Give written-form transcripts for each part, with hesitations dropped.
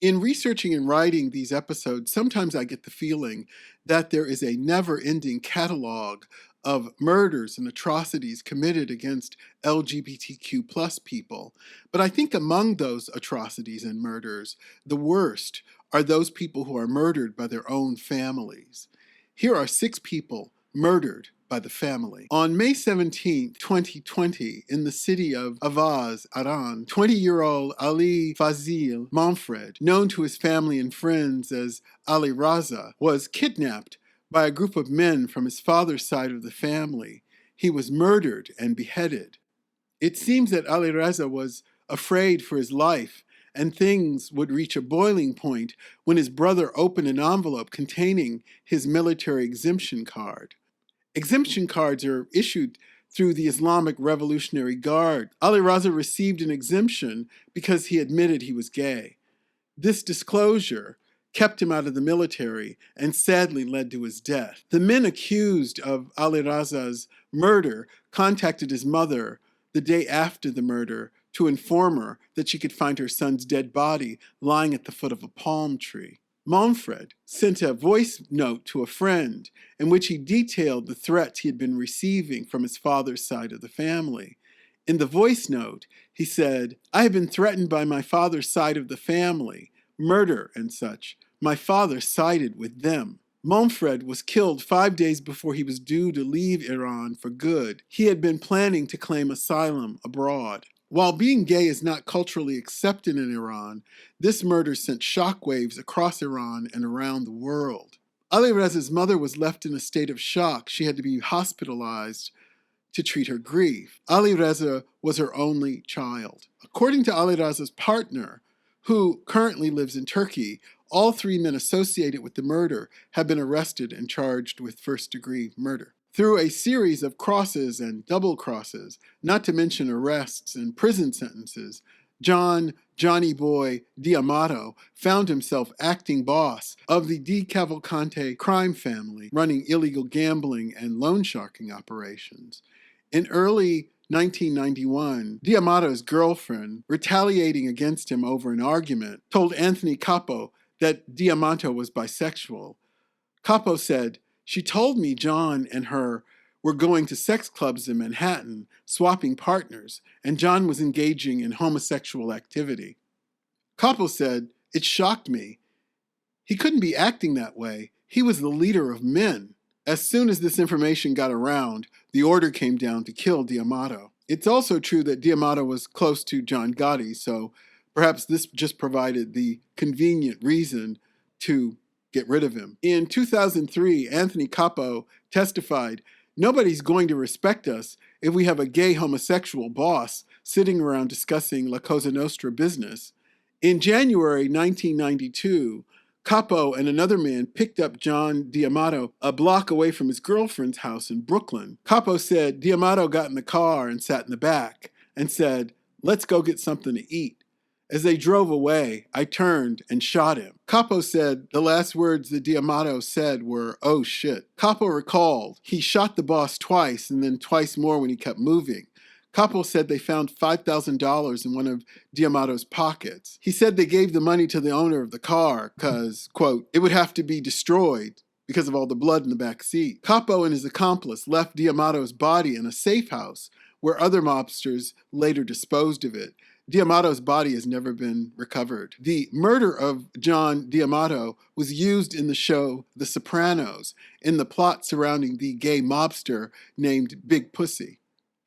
In researching and writing these episodes, sometimes I get the feeling that there is a never-ending catalog of murders and atrocities committed against LGBTQ plus people. But I think among those atrocities and murders, the worst are those people who are murdered by their own families. Here are 6 people murdered by the family. On May 17, 2020, in the city of Avaz, Iran, 20-year-old Ali Fazil Manfred, known to his family and friends as Aliraza, was kidnapped by a group of men from his father's side of the family. He was murdered and beheaded. It seems that Aliraza was afraid for his life, and things would reach a boiling point when his brother opened an envelope containing his military exemption card. Exemption cards are issued through the Islamic Revolutionary Guard. Aliraza received an exemption because he admitted he was gay. This disclosure kept him out of the military and sadly led to his death. The men accused of Aliraza's murder contacted his mother the day after the murder to inform her that she could find her son's dead body lying at the foot of a palm tree. Manfred sent a voice note to a friend in which he detailed the threats he had been receiving from his father's side of the family. In the voice note, he said, "I have been threatened by my father's side of the family, murder and such. My father sided with them." Manfred was killed 5 days before he was due to leave Iran for good. He had been planning to claim asylum abroad. While being gay is not culturally accepted in Iran, this murder sent shockwaves across Iran and around the world. Aliraza's mother was left in a state of shock. She had to be hospitalized to treat her grief. Aliraza was her only child. According to Aliraza's partner, who currently lives in Turkey, all 3 men associated with the murder have been arrested and charged with first-degree murder. Through a series of crosses and double crosses, not to mention arrests and prison sentences, Johnny Boy Diamato found himself acting boss of the Di Cavalcante crime family, running illegal gambling and loan sharking operations. In early 1991, Diamato's girlfriend, retaliating against him over an argument, told Anthony Capo that Diamato was bisexual. Capo said, "She told me John and her were going to sex clubs in Manhattan, swapping partners, and John was engaging in homosexual activity." Capo said, "It shocked me. He couldn't be acting that way. He was the leader of men." As soon as this information got around, the order came down to kill Diamato. It's also true that Diamato was close to John Gotti, so perhaps this just provided the convenient reason to get rid of him. In 2003, Anthony Capo testified, "Nobody's going to respect us if we have a gay homosexual boss sitting around discussing La Cosa Nostra business." In January 1992, Capo and another man picked up John Diamato a block away from his girlfriend's house in Brooklyn. Capo said Diamato got in the car and sat in the back and said, "Let's go get something to eat." As they drove away, I turned and shot him. Capo said the last words that Diamato said were, "Oh shit." Capo recalled he shot the boss twice and then twice more when he kept moving. Capo said they found $5,000 in one of Diamato's pockets. He said they gave the money to the owner of the car because, quote, "it would have to be destroyed because of all the blood in the back seat." Capo and his accomplice left Diamato's body in a safe house where other mobsters later disposed of it. Diamato's body has never been recovered. The murder of John Diamato was used in the show The Sopranos in the plot surrounding the gay mobster named Big Pussy.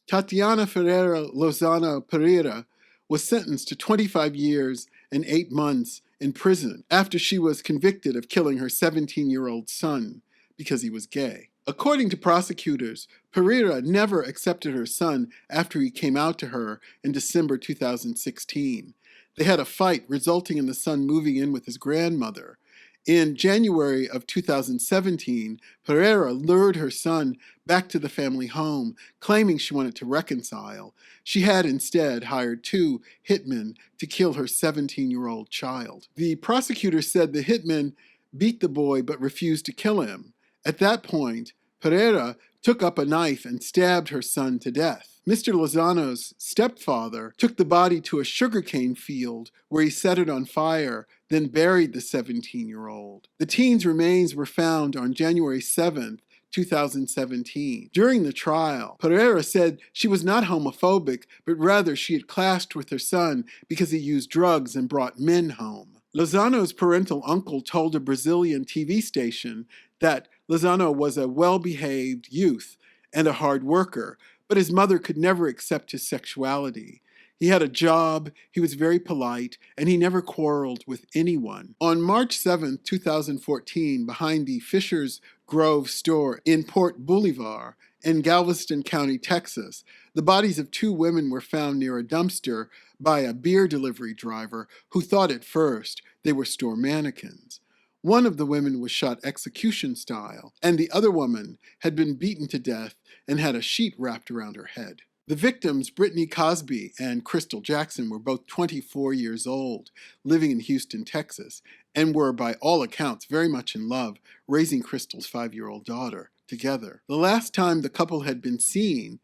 Tatiana Ferreira Lozano Ferreira was sentenced to 25 years and 8 months in prison after she was convicted of killing her 17-year-old son because he was gay. According to prosecutors, Ferreira never accepted her son after he came out to her in December 2016. They had a fight resulting in the son moving in with his grandmother. In January of 2017, Ferreira lured her son back to the family home, claiming she wanted to reconcile. She had instead hired 2 hitmen to kill her 17-year-old child. The prosecutor said the hitmen beat the boy but refused to kill him. At that point, Ferreira took up a knife and stabbed her son to death. Mr. Lozano's stepfather took the body to a sugarcane field where he set it on fire, then buried the 17-year-old. The teen's remains were found on January 7th, 2017. During the trial, Ferreira said she was not homophobic, but rather she had clashed with her son because he used drugs and brought men home. Lozano's parental uncle told a Brazilian TV station that Lozano was a well-behaved youth and a hard worker, but his mother could never accept his sexuality. He had a job, he was very polite, and he never quarreled with anyone. On March 7, 2014, behind the Fisher's Grove store in Port Bolivar in Galveston County, Texas, the bodies of two women were found near a dumpster by a beer delivery driver who thought at first they were store mannequins. One of the women was shot execution style, and the other woman had been beaten to death and had a sheet wrapped around her head. The victims, Brittney Cosby and Crystal Jackson, were both 24 years old, living in Houston, Texas, and were, by all accounts, very much in love, raising Crystal's 5-year-old daughter together. The last time the couple had been seen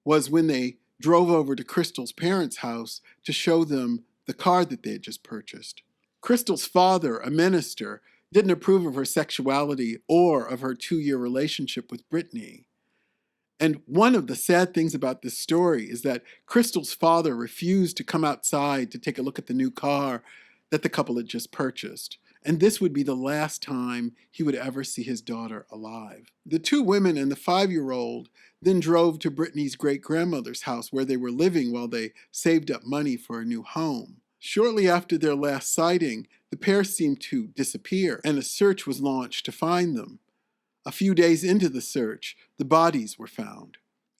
was when they drove over to Crystal's parents' house to show them the car that they had just purchased. Crystal's father, a minister, didn't approve of her sexuality or of her 2-year relationship with Brittney. And one of the sad things about this story is that Crystal's father refused to come outside to take a look at the new car that the couple had just purchased. And this would be the last time he would ever see his daughter alive. The two women and the 5-year-old then drove to Brittney's great-grandmother's house where they were living while they saved up money for a new home. Shortly after their last sighting, the pair seemed to disappear, and a search was launched to find them. A few days into the search, the bodies were found.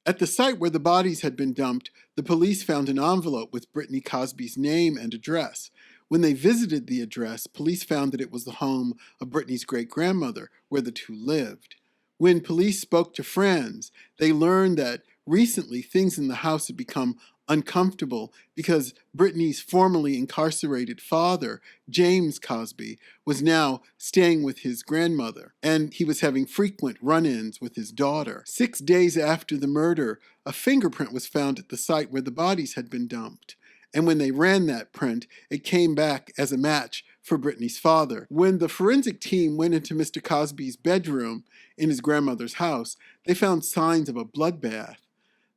At the site where the bodies had been dumped, the police found an envelope with Brittney Cosby's name and address. When they visited the address, police found that it was the home of Brittney's great-grandmother, where the two lived. When police spoke to friends, they learned that recently things in the house had become uncomfortable because Brittney's formerly incarcerated father, James Cosby, was now staying with his grandmother, and he was having frequent run-ins with his daughter. 6 days after the murder, a fingerprint was found at the site where the bodies had been dumped, and when they ran that print, it came back as a match for Brittney's father. When the forensic team went into Mr. Cosby's bedroom in his grandmother's house, they found signs of a bloodbath.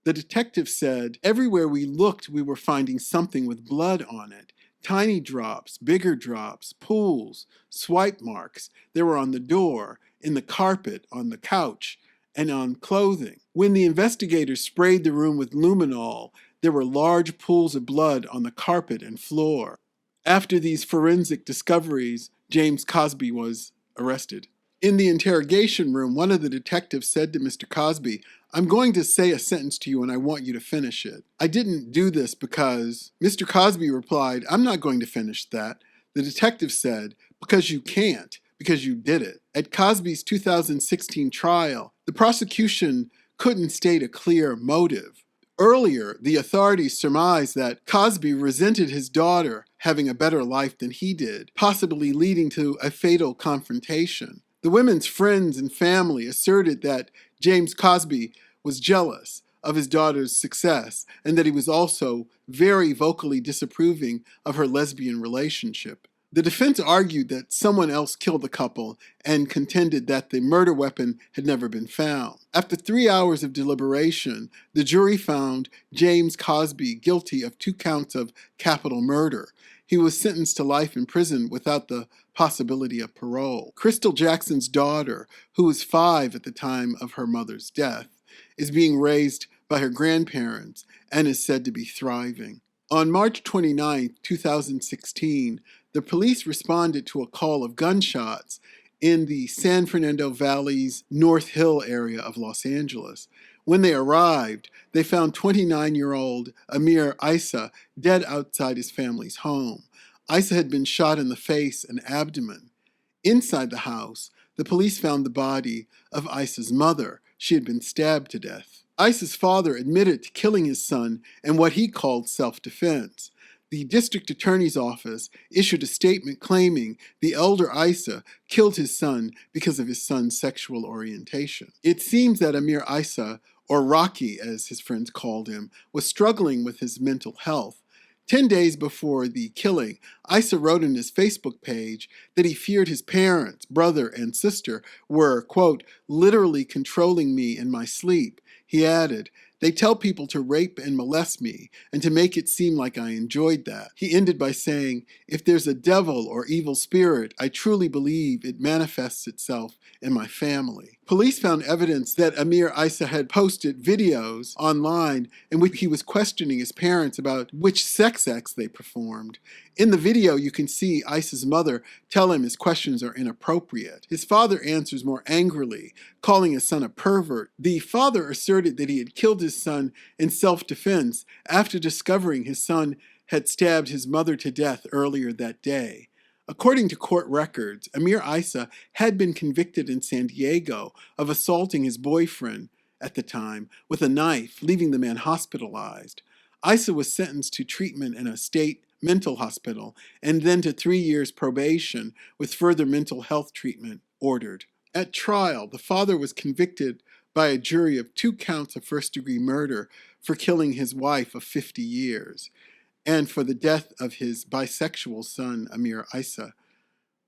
The detective said, "Everywhere we looked, we were finding something with blood on it. Tiny drops, bigger drops, pools, swipe marks. They were on the door, in the carpet, on the couch, and on clothing. When the investigators sprayed the room with luminol, there were large pools of blood on the carpet and floor." After these forensic discoveries, James Cosby was arrested. In the interrogation room, one of the detectives said to Mr. Cosby, "I'm going to say a sentence to you and I want you to finish it." "I didn't do this because..." Mr. Cosby replied, "I'm not going to finish that." The detective said, "Because you can't, because you did it." At Cosby's 2016 trial, the prosecution couldn't state a clear motive. Earlier, the authorities surmised that Cosby resented his daughter having a better life than he did, possibly leading to a fatal confrontation. The women's friends and family asserted that James Cosby was jealous of his daughter's success and that he was also very vocally disapproving of her lesbian relationship. The defense argued that someone else killed the couple and contended that the murder weapon had never been found. After 3 hours of deliberation, the jury found James Cosby guilty of 2 counts of capital murder. He was sentenced to life in prison without the possibility of parole. Crystal Jackson's daughter, who was 5 at the time of her mother's death, is being raised by her grandparents and is said to be thriving. On March 29, 2016, the police responded to a call of gunshots in the San Fernando Valley's North Hill area of Los Angeles. When they arrived, they found 29-year-old Amir Issa dead outside his family's home. Issa had been shot in the face and abdomen. Inside the house, the police found the body of Issa's mother. She had been stabbed to death. Issa's father admitted to killing his son in what he called self-defense. The district attorney's office issued a statement claiming the elder Issa killed his son because of his son's sexual orientation. It seems that Amir Issa, or Rocky as his friends called him, was struggling with his mental health. 10 days before the killing, Issa wrote in his Facebook page that he feared his parents, brother, and sister were, quote, literally controlling me in my sleep. He added, "They tell people to rape and molest me and to make it seem like I enjoyed that." He ended by saying, "If there's a devil or evil spirit, I truly believe it manifests itself in my family." Police found evidence that Amir Issa had posted videos online in which he was questioning his parents about which sex acts they performed. In the video, you can see Issa's mother tell him his questions are inappropriate. His father answers more angrily, calling his son a pervert. The father asserted that he had killed his son in self-defense after discovering his son had stabbed his mother to death earlier that day. According to court records, Amir Issa had been convicted in San Diego of assaulting his boyfriend at the time with a knife, leaving the man hospitalized. Issa was sentenced to treatment in a state mental hospital and then to 3 years probation with further mental health treatment ordered. At trial, the father was convicted by a jury of 2 counts of first-degree murder for killing his wife of 50 years and for the death of his bisexual son, Amir Issa.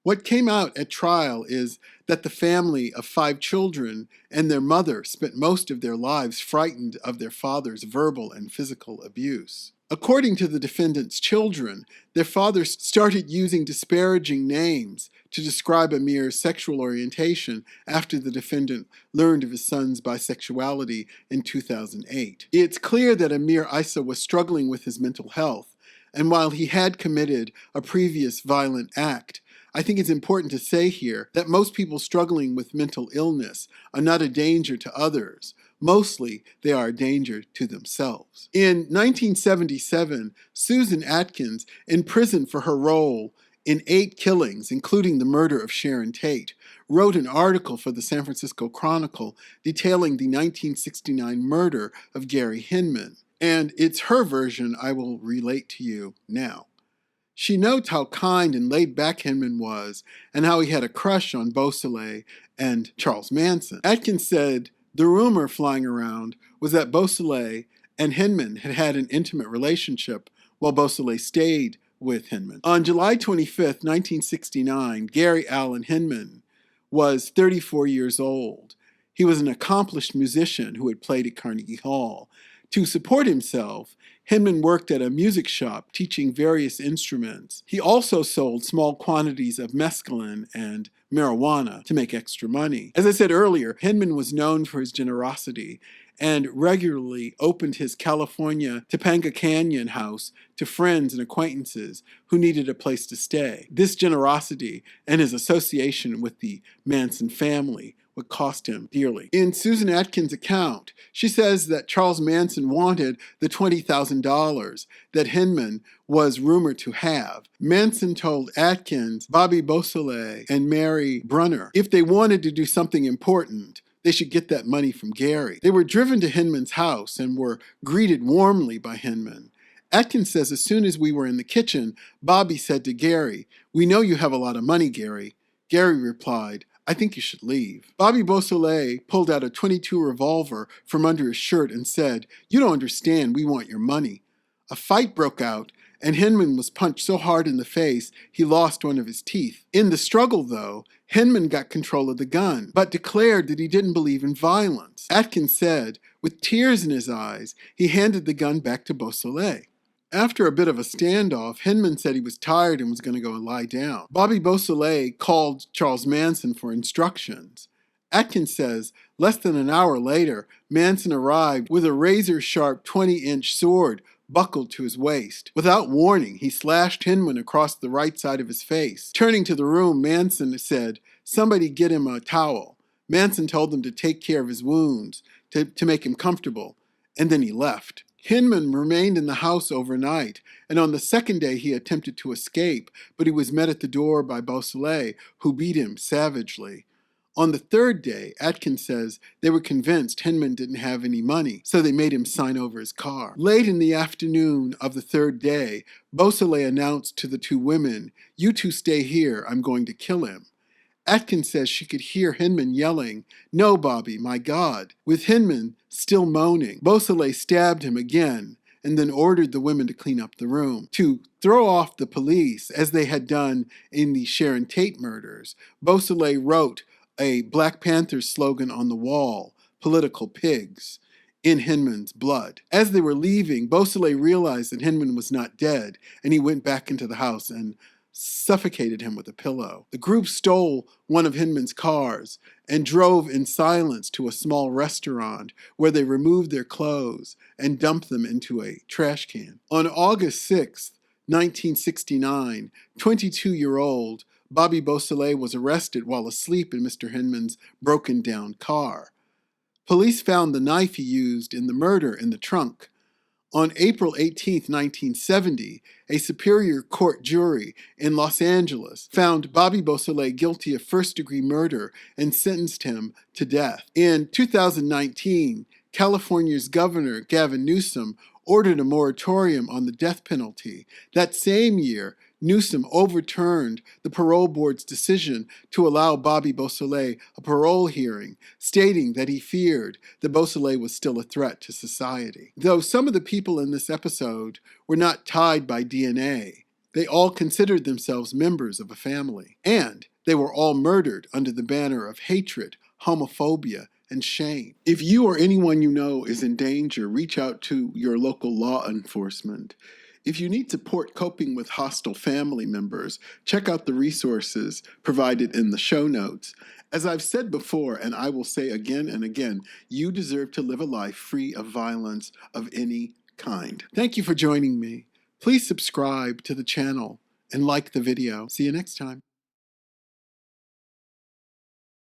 What came out at trial is that the family of 5 children and their mother spent most of their lives frightened of their father's verbal and physical abuse. According to the defendant's children, their father started using disparaging names to describe Amir's sexual orientation after the defendant learned of his son's bisexuality in 2008. It's clear that Amir Issa was struggling with his mental health, and while he had committed a previous violent act, I think it's important to say here that most people struggling with mental illness are not a danger to others. Mostly, they are a danger to themselves. In 1977, Susan Atkins, in prison for her role in 8 killings, including the murder of Sharon Tate, wrote an article for the San Francisco Chronicle detailing the 1969 murder of Gary Hinman. And it's her version I will relate to you now. She notes how kind and laid-back Hinman was and how he had a crush on Beausoleil and Charles Manson. Atkins said the rumor flying around was that Beausoleil and Hinman had had an intimate relationship while Beausoleil stayed with Hinman. On July 25, 1969, Gary Allen Hinman was 34 years old. He was an accomplished musician who had played at Carnegie Hall. To support himself, Hinman worked at a music shop teaching various instruments. He also sold small quantities of mescaline and marijuana to make extra money. As I said earlier, Hinman was known for his generosity and regularly opened his California Topanga Canyon house to friends and acquaintances who needed a place to stay. This generosity and his association with the Manson family would cost him dearly. In Susan Atkins' account, she says that Charles Manson wanted the $20,000 that Hinman was rumored to have. Manson told Atkins, Bobby Beausoleil, and Mary Brunner if they wanted to do something important, they should get that money from Gary. They were driven to Hinman's house and were greeted warmly by Hinman. Atkins says as soon as we were in the kitchen, Bobby said to Gary, "We know you have a lot of money, Gary." Gary replied, "I think you should leave." Bobby Beausoleil pulled out a .22 revolver from under his shirt and said, "You don't understand, we want your money." A fight broke out, and Hinman was punched so hard in the face he lost one of his teeth. In the struggle, though, Hinman got control of the gun, but declared that he didn't believe in violence. Atkins said, with tears in his eyes, he handed the gun back to Beausoleil. After a bit of a standoff, Hinman said he was tired and was going to go and lie down. Bobby Beausoleil called Charles Manson for instructions. Atkins says, less than an hour later, Manson arrived with a razor-sharp 20-inch sword buckled to his waist. Without warning, he slashed Hinman across the right side of his face. Turning to the room, Manson said, "Somebody get him a towel." Manson told them to take care of his wounds, to make him comfortable, and then he left. Hinman remained in the house overnight, and on the second day he attempted to escape, but he was met at the door by Beausoleil, who beat him savagely. On the third day, Atkins says they were convinced Hinman didn't have any money, so they made him sign over his car. Late in the afternoon of the third day, Beausoleil announced to the 2 women, "You 2 stay here, I'm going to kill him." Atkins says she could hear Hinman yelling, "No, Bobby, my God." With Hinman still moaning, Beausoleil stabbed him again, and then ordered the women to clean up the room. To throw off the police, as they had done in the Sharon Tate murders, Beausoleil wrote a Black Panthers slogan on the wall, "Political pigs," in Hinman's blood. As they were leaving, Beausoleil realized that Hinman was not dead, and he went back into the house and suffocated him with a pillow. The group stole one of Hinman's cars and drove in silence to a small restaurant where they removed their clothes and dumped them into a trash can. On August 6th, 1969, 22-year-old Bobby Beausoleil was arrested while asleep in Mr. Hinman's broken-down car. Police found the knife he used in the murder in the trunk. On April 18, 1970, a Superior Court jury in Los Angeles found Bobby Beausoleil guilty of first-degree murder and sentenced him to death. In 2019, California's Governor Gavin Newsom ordered a moratorium on the death penalty. That same year, Newsom overturned the parole board's decision to allow Bobby Beausoleil a parole hearing, stating that he feared that Beausoleil was still a threat to society. Though some of the people in this episode were not tied by DNA, they all considered themselves members of a family, and they were all murdered under the banner of hatred, homophobia, and shame. If you or anyone you know is in danger, reach out to your local law enforcement. If you need support coping with hostile family members, check out the resources provided in the show notes. As I've said before, and I will say again and again, you deserve to live a life free of violence of any kind. Thank you for joining me. Please subscribe to the channel and like the video. See you next time.